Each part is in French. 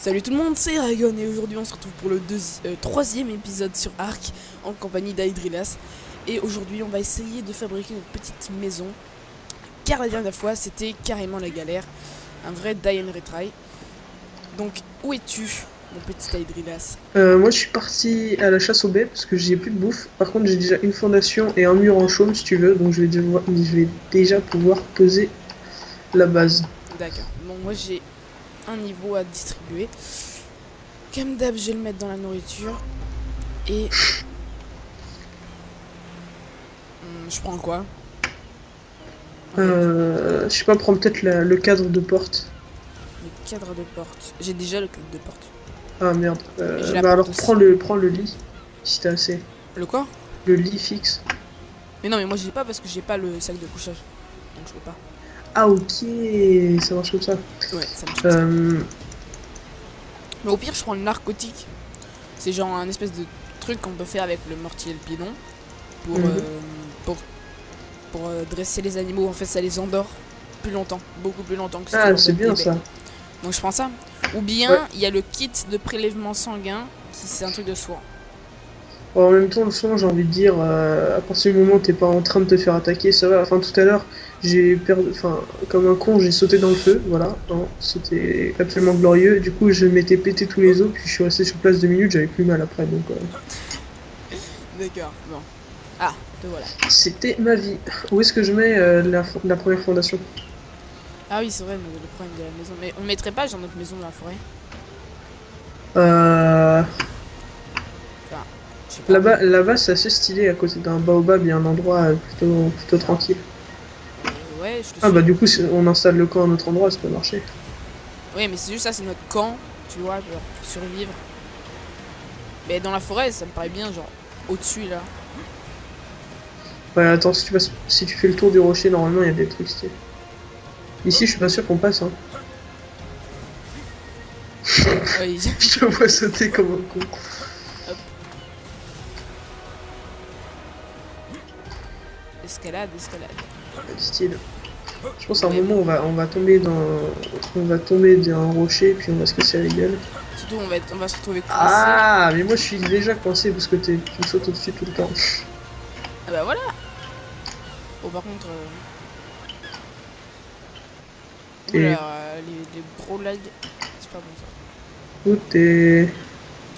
Salut tout le monde, c'est Ragon et aujourd'hui on se retrouve pour le troisième épisode sur Ark en compagnie d'Aedrilas. Et aujourd'hui on va essayer de fabriquer une petite maison, car la dernière fois c'était carrément la galère, un vrai die and retry. Donc où es-tu mon petit Aedrilas? Moi je suis parti à la chasse aux baies parce que j'ai plus de bouffe. Par contre j'ai déjà une fondation et un mur en chaume si tu veux, donc je vais déjà pouvoir poser la base. D'accord, bon moi j'ai un niveau à distribuer. Comme d'hab je vais le mettre dans la nourriture. Et... je prends quoi? Je sais pas, prends peut-être le cadre de porte. Le cadre de porte. J'ai déjà le cadre de porte. Ah merde. J'ai la Bah alors porte aussi. prends le lit, si t'as assez. Le quoi? Le lit fixe. Mais non mais moi j'ai pas parce que j'ai pas le sac de couchage. Donc je peux pas. Ah ok, ça marche comme ça. Ouais, ça marche comme ça. Euh, Mais au pire je prends le narcotique. C'est genre un espèce de truc qu'on peut faire avec le mortier et le pilon. Pour, Mhm. dresser les animaux. En fait ça les endort plus longtemps. Beaucoup plus longtemps que si tu Ah leur c'est donnes bien des baies. ça. Donc je prends ça. Ou bien Ouais. il y a le kit de prélèvement sanguin. Qui c'est un truc de soin. En même temps, le son, j'ai envie de dire, à partir du moment où t'es pas en train de te faire attaquer, ça va. Enfin, tout à l'heure, j'ai perdu, enfin, comme un con, j'ai sauté dans le feu, voilà. Hein, c'était absolument glorieux. Du coup, je m'étais pété tous les os, puis je suis resté sur place 2 minutes, j'avais plus mal après, donc D'accord, bon. Ah, te voilà. c'était ma vie. Où est-ce que je mets la première fondation? Ah oui c'est vrai le problème de la maison. Mais on mettrait pas genre notre maison dans la forêt? Euh, Enfin, je sais pas. là-bas, c'est assez stylé à côté d'un baobab, il y a un endroit plutôt tranquille. Ouais, je te Ah suis. bah du coup, on installe le camp à un autre endroit, ça peut marcher. Ouais, mais c'est juste ça, c'est notre camp, tu vois, genre, pour survivre. Mais dans la forêt, ça me paraît bien, genre, au-dessus, là. Ouais, attends, si tu fais le tour du rocher, normalement, il y a des trucs stylés. Ici, je suis pas sûr qu'on passe, hein. Oui, Je te vois sauter comme un con. escalade. Style. Je pense à un moment, on va tomber d'un rocher, puis on va se casser la gueule. Surtout, on va se retrouver coincé. Ah, mais moi, je suis déjà coincé parce que tu me sautes au-dessus tout le temps. Ah bah voilà. Bon, par contre... Et Oula, les gros lags, c'est pas bon, ça. où t'es?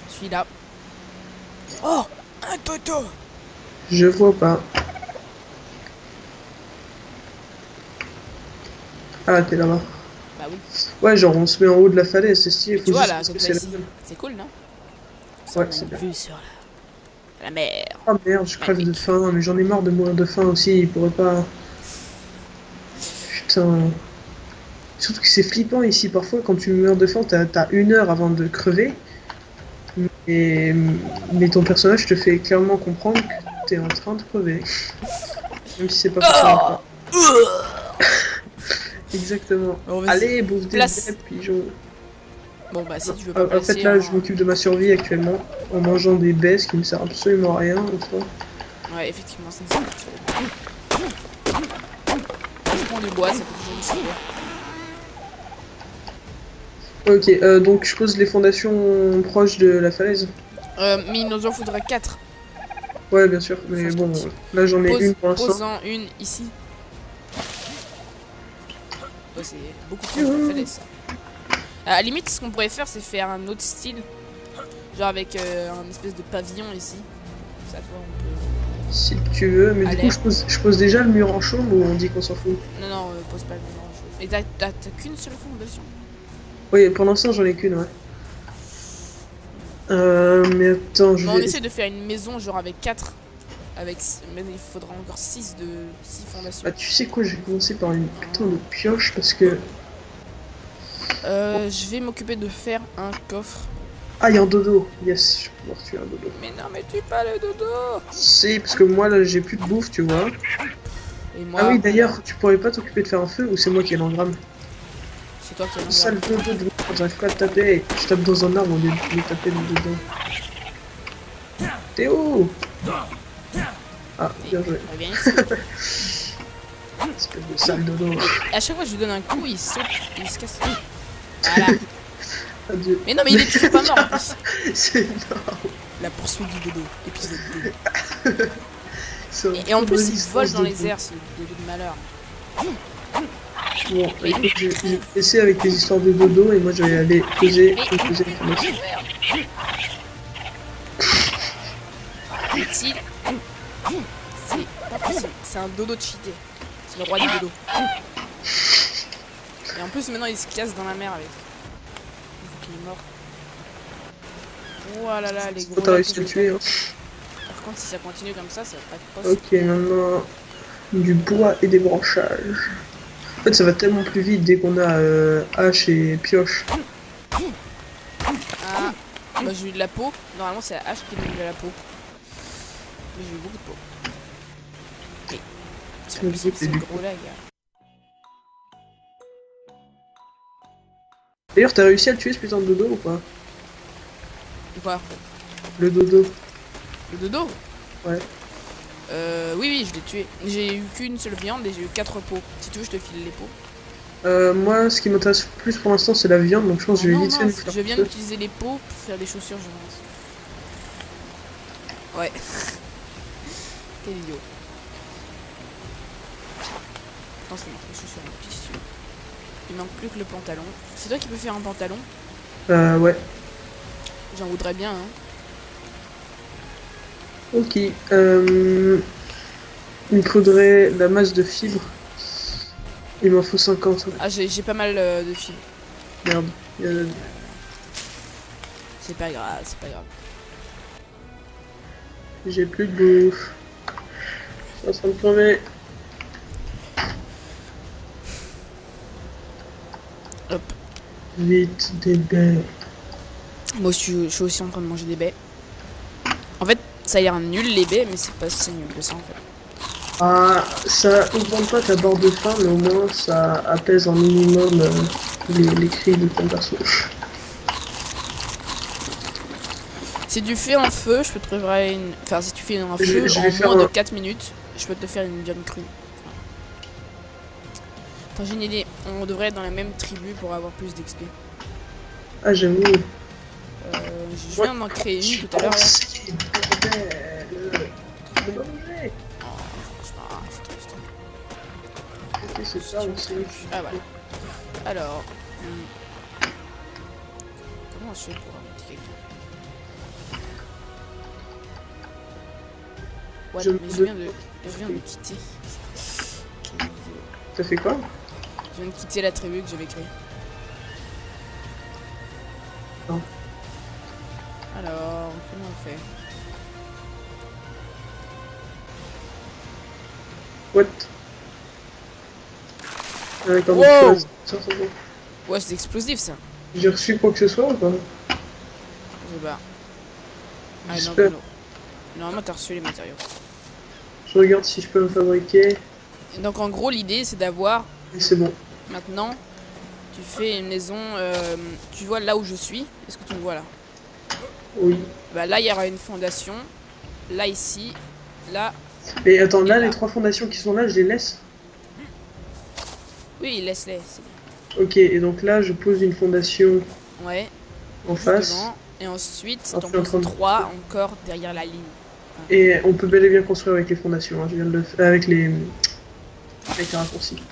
Celui-là. Oh, un toto. Je vois pas. Ah, t'es là-bas. Bah oui. Ouais, genre, on se met en haut de la falaise, c'est stylé, Et tu faut vois, juste là, se comme ça, casser la ici, gueule. c'est cool, non? Ça, Ouais, on a c'est une bien. vue sur la mer. Oh merde, je crève de Magnifique. faim, mais j'en ai marre de mourir de faim aussi, il pourrait pas... Putain... Surtout que c'est flippant ici, parfois quand tu meurs de faim, t'as 1 heure avant de crever, mais, mais ton personnage te fait clairement comprendre que t'es en train de crever. Même si c'est pas forcément Oh. toi. Exactement. Bon, vas-y. Allez, bouffe des Place. bêtes, pigeon. Bon, bah si tu veux pas En fait placer là, en... je m'occupe de ma survie actuellement, en mangeant des baies, ce qui me sert absolument à rien, en soi. Ouais, effectivement, c'est ça. Je prends du bois, ça peut toujours me servir. Ok, donc je pose les fondations proches de la falaise. Mais il nous en faudra 4. Ouais, bien sûr, mais bon, là j'en ai une pour l'instant. Pose-en une ici. Ouais, c'est beaucoup plus de la falaise, ça. À la limite, ce qu'on pourrait faire, c'est faire un autre style. Genre avec un espèce de pavillon ici. Ça, tu vois, on peut... Si tu veux, mais du Allez. coup je pose déjà le mur en chaume ou on dit qu'on s'en fout? Non, pose pas le même chose. Mais t'as qu'une seule fondation. Oui, pour l'instant j'en ai qu'une, ouais. Mais attends, je Mais on vais... essaie de faire une maison genre avec 4. Mais il faudra encore 6 fondations. Ah, tu sais quoi, je vais commencer par une putain de pioche parce que... Je vais m'occuper de faire un coffre. Ah, il y a un dodo. Yes, je vais pouvoir tuer un dodo. Mais non, mais tue pas le dodo. Si, parce que moi là j'ai plus de bouffe, tu vois. Et moi, Ah oui, d'ailleurs, tu pourrais pas t'occuper de faire un feu ou c'est moi qui ai l'engramme? c'est toi qui as Sale le dodo de merde, j'arrive pas à te taper. Je tape dans un arbre au lieu de taper le dodo. T'es où? Ah, bien joué. Viens ici. Espèce de sale dodo. À chaque fois que je lui donne un coup, il saute, il se casse. Voilà. Adieu. Mais non, mais il est toujours pas mort en plus. C'est énorme. La poursuite du dodo, épisode 2. C'est un Et en peu plus, il résistance vole dans de les fou. airs, ce dodo de malheur. Bon, écoute, j'ai essayé avec les histoires de dodo et moi je vais aller poser une deuxième formation. Est-il C'est pas possible. C'est un dodo cheaté. C'est le roi du dodo. Et en plus, maintenant, il se casse dans la mer avec. Il faut qu'il est mort. Oh là là, les gros. T'as réussi à le tuer, hein. Par contre, si ça continue comme ça va pas être possible. Ok, maintenant du bois et des branchages. En fait, ça va tellement plus vite dès qu'on a hache et pioche. Ah, bah j'ai eu de la peau. Normalement, c'est la hache qui donne de la peau. Mais j'ai eu beaucoup de peau. Et c'est pas possible, c'est gros lag. D'ailleurs, t'as réussi à le tuer ce putain de dodo ou pas? Quoi? Le dodo. Le dodo? Ouais. Oui, oui, je l'ai tué. J'ai eu qu'une seule viande et j'ai eu 4 peaux. Si tu veux, je te file les peaux. Moi, ce qui m'intéresse plus pour l'instant, c'est la viande, donc je pense que je vais Non, vite fait non, me faire je viens ça. d'utiliser les peaux pour faire des chaussures, je pense. Ouais. Quel idiot. Attends, c'est marqué chaussures en tissu. Il manque plus que le pantalon. C'est toi qui peux faire un pantalon? Ouais. J'en voudrais bien, hein. Ok. Il me faudrait la masse de fibres. Il m'en faut 50. Ah, j'ai pas mal de fils. Merde. C'est pas grave, c'est pas grave. J'ai plus de bouffe. Ça me crever. Hop. Vite, des baies. Moi, je suis aussi en train de manger des baies. En fait, ça a l'air nul les baies, mais c'est pas si nul que ça en fait. Ah, ça augmente pas ta barre de faim, mais au moins ça apaise un minimum les cris de ton perso. Si tu fais un feu, je peux te préparer une. Enfin, si tu fais un feu Je vais en faire moins de un- 4 minutes, je peux te faire une viande crue. Attends, j'ai une idée. On devrait être dans la même tribu pour avoir plus d'XP. Ah, j'avoue. Je viens d'en créer une tout à l'heure. Là. C'est pas manger. Oh, franchement, c'est triste. Ok, c'est ça aussi. Ah, voilà. Alors. Comment je fais pour inviter quelqu'un? Ouais, Je mais me- je viens de quitter. Quel idiot. T'as fait quoi? Je viens de quitter la tribu que j'avais créée. Non. Alors, comment on fait? What? D'accord, Wow. donc ça, c'est bon. Ouais, c'est explosif ça. J'ai reçu quoi que ce soit ou pas? Je sais pas. Ah, non, J'espère. non. Normalement, t'as reçu les matériaux. Je regarde si je peux me fabriquer. Et donc, en gros, l'idée c'est d'avoir Et c'est bon. maintenant. Tu fais une maison. Tu vois là où je suis? Est-ce que tu me vois là? Oui. Bah là, il y aura une fondation. Là, ici. Là. Et attends, là, Et là. les 3 fondations qui sont là, je les laisse? Oui, laisse-les. c'est bien. Ok, et donc là, je pose une fondation Ouais. en Juste face. devant. Et ensuite, Ah, t'en je suis en train poses de- 3 encore derrière la ligne. Et on peut bel et bien construire avec les fondations, hein. Je viens de le faire avec les raccourcis.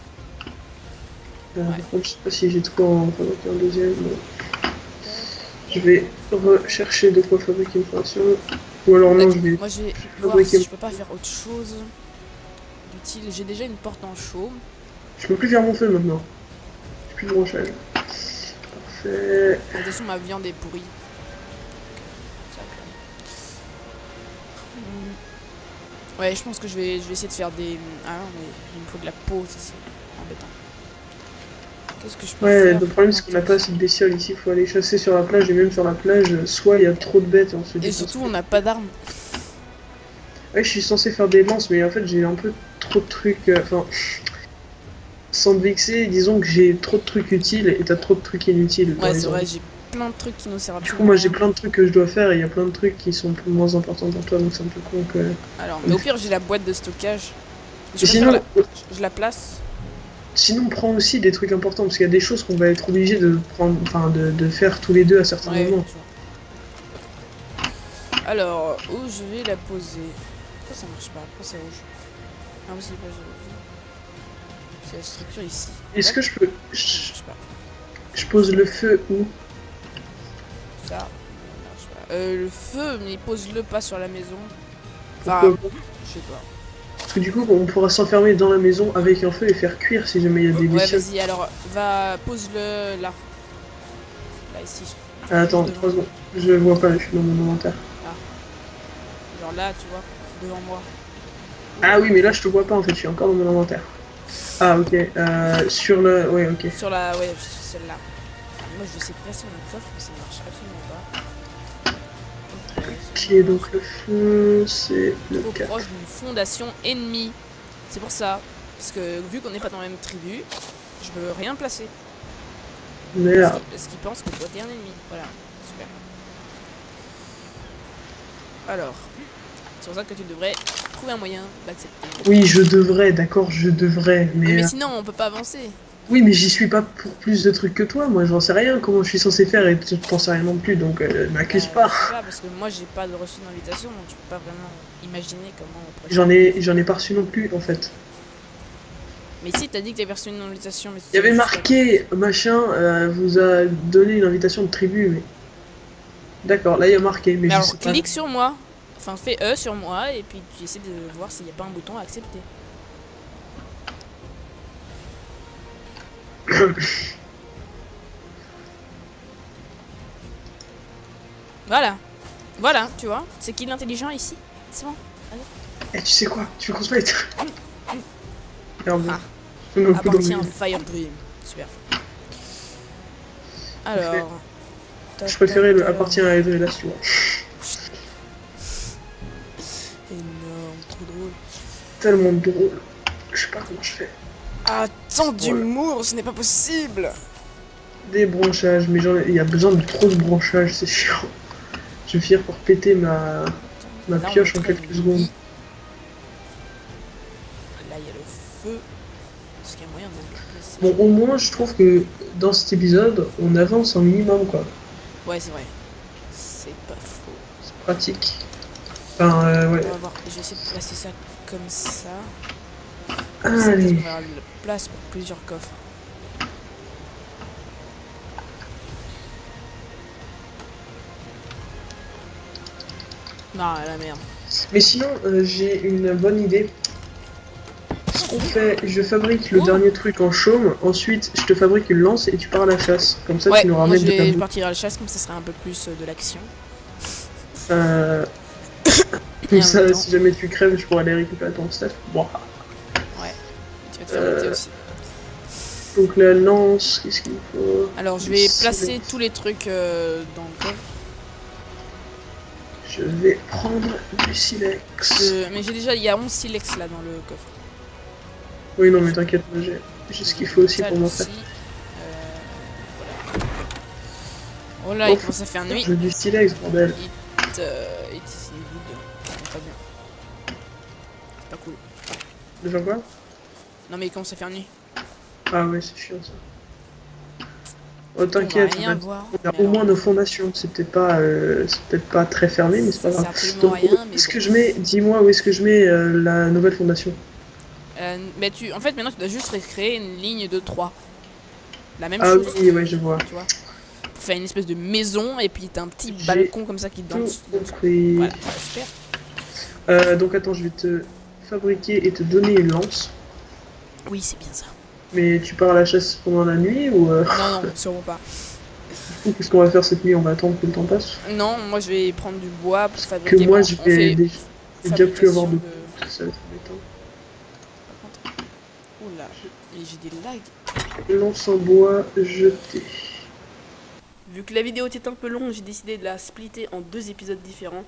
Ouais. Par contre, je sais pas si j'ai de quoi en fabriquer un deuxième. mais je vais rechercher de quoi fabriquer une fondation. Ou alors non, je vais Moi, je vais voir fabriquer. si je peux pas faire autre chose d'utile. J'ai déjà une porte en chaume. Je peux plus faire mon feu maintenant. J'ai plus de branchage. Parfait. De toute façon, ma viande est pourrie. Ça va plus. Ouais, je pense que je vais essayer de faire des. Ah non, mais il me faut de la peau, ça c'est embêtant. Qu'est-ce que je peux Ouais, faire? le problème c'est qu'on n'a pas assez de bestioles ici, il faut aller chasser sur la plage et même sur la plage, soit il y a trop de bêtes et on se dit. Et surtout, on n'a pas d'armes. Ouais, je suis censé faire des lances, mais en fait j'ai un peu trop de trucs. Enfin, sans te vexer, disons que j'ai trop de trucs utiles et t'as trop de trucs inutiles. par Ouais, c'est exemple. vrai, j'ai plein de trucs qui nous servent à Du plus coup, moi rien. j'ai plein de trucs que je dois faire et il y a plein de trucs qui sont moins importants pour toi, donc c'est un peu con que. Alors, mais au pire, j'ai la boîte de stockage. Et sinon, Je la place. Sinon, prends aussi des trucs importants, parce qu'il y a des choses qu'on va être obligé de prendre, enfin, de faire tous les deux à certains Ouais, moments. tu vois. Alors, où je vais la poser? Pourquoi ça marche pas? Pourquoi c'est rouge? Ah oui, c'est pas rouge. C'est la structure ici. Est-ce Hop, que je peux... ça marche pas. Je pose le feu où? Ça marche pas. Le feu, mais pose-le pas sur la maison. Enfin, Pourquoi pas? je sais pas. Parce que du coup, on pourra s'enfermer dans la maison avec un feu et faire cuire si jamais il y a des Ouais, bestioles. vas-y, alors, pose-le là. Là, ici. Ah, attends, Devant. 3 secondes. Je vois pas, je suis dans mon inventaire. Genre là, tu vois, devant moi. Ah oui, mais là, je te vois pas, en fait, je suis encore dans mon inventaire. Ah, ok. Sur le... Ouais, ok. Sur la, ouais, sur celle-là. Moi, je sais placer mon coffre, mais ça ne marche absolument pas. Ok, donc le feu, c'est le Trop 4. proche d'une fondation ennemie. C'est pour ça. Parce que vu qu'on n'est pas dans la même tribu, je peux rien placer. Merde. Parce qu'ils pensent que toi t'es un ennemi. Voilà, super. Alors, c'est pour ça que tu devrais trouver un moyen d'accepter. Oui, je devrais, d'accord, je devrais, Mais mais... sinon, on peut pas avancer. Oui, mais j'y suis pas pour plus de trucs que toi, moi j'en sais rien comment je suis censé faire et tu t'en sais rien non plus, donc m'accuse pas. Je sais pas, parce que moi j'ai pas de reçu d'invitation, donc je peux pas vraiment imaginer comment on pourrait J'en ai pas reçu non plus en fait. Mais si, t'as dit que t'avais reçu une invitation, mais Il y avait marqué machin vous a donné une invitation de tribu, mais. D'accord, là il y a marqué, mais Mais je alors, sais pas. clique sur moi. Enfin, fais E sur moi, et puis tu essaies de voir s'il n'y a pas un bouton à accepter. Voilà. Voilà, tu vois. C'est qui l'intelligent ici? C'est bon. Eh, tu sais quoi? Tu veux qu'on se mette? Merde. Ah. Je me fous dans Appartient le- à Fire Dream. Super. Alors. Je préférais le appartient à Edrelas, tu vois. Énorme, trop drôle. Tellement drôle. Je sais pas comment je fais. Attends, d'humour, ce n'est pas possible. Des branchages, mais il y a besoin de trop de branchages, c'est chiant. Je vais finir par péter ma Là, on pioche en mettrait quelques le secondes. lit. Là, il y a le feu. Est-ce qu'il y a moyen de le placer? Bon, au moins, je trouve que dans cet épisode, on avance un minimum, quoi. Ouais, c'est vrai. C'est pas faux. C'est pratique. Enfin, ouais. On va voir. Je vais essayer de placer ça comme ça. Ah, Ça, allez. on aura la place pour plusieurs coffres. Non, la merde. Mais sinon, j'ai une bonne idée. Ce qu'on fait, je fabrique le Oh. dernier truc en chaume, ensuite je te fabrique une lance et tu pars à la chasse. Comme ça, Ouais, tu nous moi ramènes je de la vais bouffe. partir à la chasse, comme ça sera un peu plus de l'action. Euh... Et Comme en ça, même temps- si jamais tu crèves, je pourrais aller récupérer ton stuff. Bon. Ouais. Tu vas te faire lutter aussi. Donc la lance, qu'est-ce qu'il faut? Alors je vais Silex. placer tous les trucs dans le coffre. Je vais prendre du silex. Mais j'ai déjà, il y a 11 silex là dans le coffre. Oui, non, mais t'inquiète, moi, j'ai ce qu'il faut aussi Ça, pour m'en aussi. faire. Voilà. Oh là, il commence à faire nuit. Je veux du silex, bordel. It is in good. C'est pas bien. C'est pas cool. Déjà quoi? Non mais il commence à faire nuit. Ah ouais, c'est chiant ça. Oh, On t'inquiète, va rien voir. on a mais au alors, moins nos fondations. C'est peut-être pas très fermé, mais c'est pas c'est grave. absolument Donc, rien, où mais est-ce bon. que je mets, dis-moi où est-ce que je mets la nouvelle fondation? Mais en fait, maintenant tu dois juste recréer une ligne de 3. La même Ah chose. oui, ouais, je vois. Tu vois. Pour faire une espèce de maison et puis t'as un petit J'ai balcon comme ça qui Tout danse. compris. Voilà, super. Donc attends, je vais te fabriquer et te donner une lance. Oui, c'est bien ça. Mais tu pars à la chasse pendant la nuit ou Non, non, sûrement pas. qu'est-ce qu'on va faire cette nuit? On va attendre que le temps passe. Non, moi je vais prendre du bois pour Que fabriquer. moi bon, je on vais fait j'ai déjà plus avoir de. fabrication Ça va être embêtant. Par contre... Oula, et j'ai des lags. Lance en bois jeté. Vu que la vidéo était un peu longue, j'ai décidé de la splitter en 2 épisodes différents.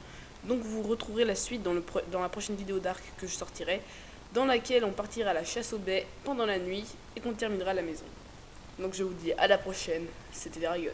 Donc vous retrouverez la suite dans la prochaine vidéo d'Arc que je sortirai, dans laquelle on partira à la chasse aux baies pendant la nuit et qu'on terminera à la maison. Donc je vous dis à la prochaine, c'était Dragon.